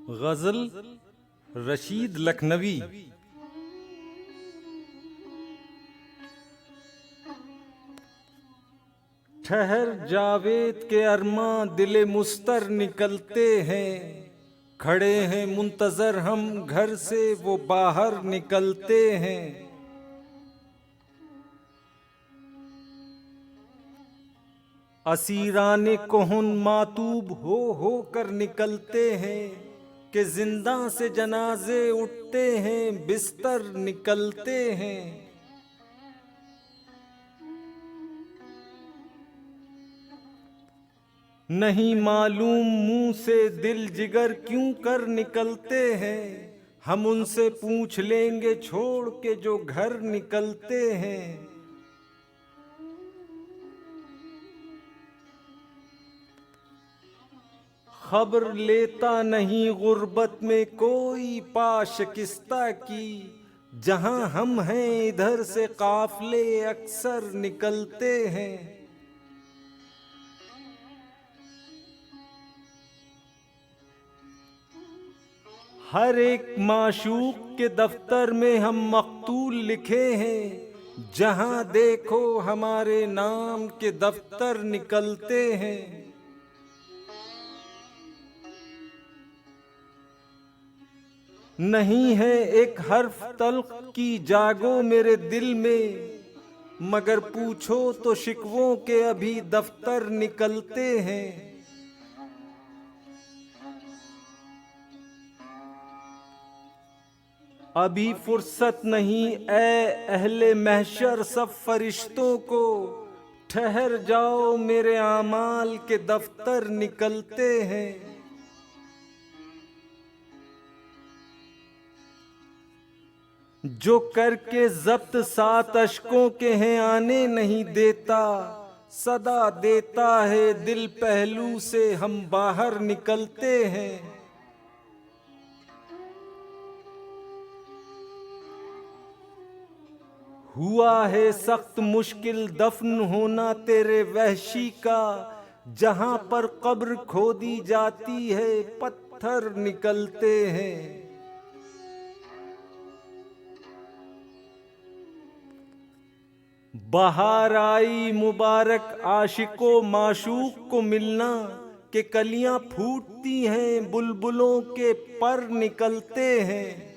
गजल रशीद लखनवी। ठहर जावेद के अरमां दिले मुस्तर निकलते हैं, खड़े हैं मुंतजर हम घर से वो बाहर निकलते हैं। असीराने कोहन मातूब हो कर निकलते हैं, कि जिंदा से जनाजे उठते हैं बिस्तर निकलते हैं। नहीं मालूम मुंह से दिल जिगर क्यों कर निकलते हैं, हम उनसे पूछ लेंगे छोड़ के जो घर निकलते हैं। खबर लेता नहीं गुर्बत में कोई पाशिकिस्ता की, जहां हम हैं इधर से काफले अक्सर निकलते हैं। हर एक माशूक के दफ्तर में हम मकतूल लिखे हैं, जहां देखो हमारे नाम के दफ्तर निकलते हैं। नहीं है एक हर्फ तल्ख की जागो मेरे दिल में, मगर पूछो तो शिकवों के अभी दफ्तर निकलते हैं। अभी फुर्सत नहीं ऐ अहले महशर सब फरिश्तों को, ठहर जाओ मेरे आमाल के दफ्तर निकलते हैं। जो करके जब्त सात अशकों के हैं आने नहीं देता, सदा देता है दिल पहलू से हम बाहर निकलते हैं। हुआ है सख्त मुश्किल दफन होना तेरे वहशी का, जहां पर कब्र खोदी जाती है पत्थर निकलते हैं। बहार आई मुबारक आशिको माशूक को मिलना, के कलियां फूटती हैं बुलबुलों के पर निकलते हैं।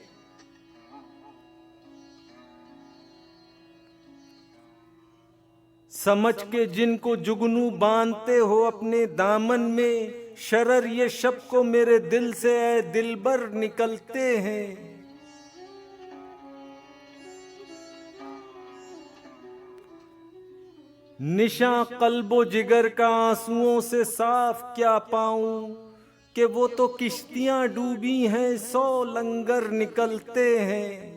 समझ के जिनको जुगनू बांधते हो अपने दामन में, शरर ये शब को मेरे दिल से ऐ दिलबर निकलते हैं। निशा कल्बो जिगर का आंसुओं से साफ क्या पाऊं, कि वो तो किश्तियां डूबी हैं 100 लंगर निकलते हैं।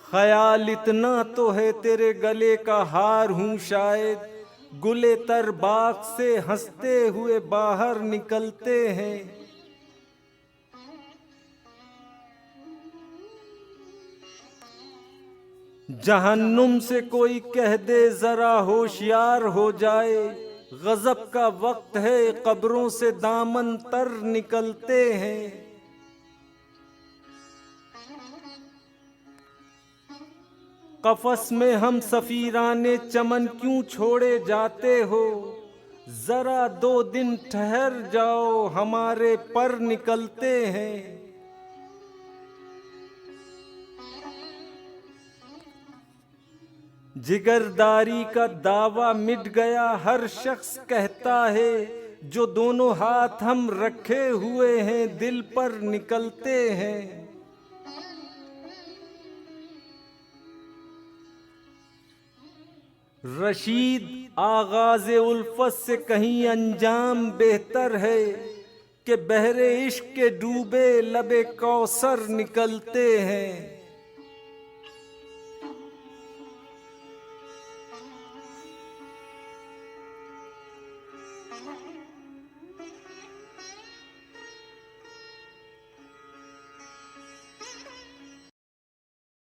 ख्याल इतना तो है तेरे गले का हार हूं शायद, गुले तर बाग से हंसते हुए बाहर निकलते हैं। जहन्नुम से कोई कह दे जरा होशियार हो जाए, गजब का वक्त है कब्रों से दामन तर निकलते हैं। कफस में हम सफीराने चमन क्यों छोड़े जाते हो, जरा 2 दिन ठहर जाओ हमारे पर निकलते हैं। जिगरदारी का दावा मिट गया हर शख्स कहता है, जो दोनों हाथ हम रखे हुए हैं दिल पर निकलते हैं। रशीद आगाज़े उल्फत से कहीं अंजाम बेहतर है, कि बहरे इश्क के डूबे लबे कौसर निकलते हैं।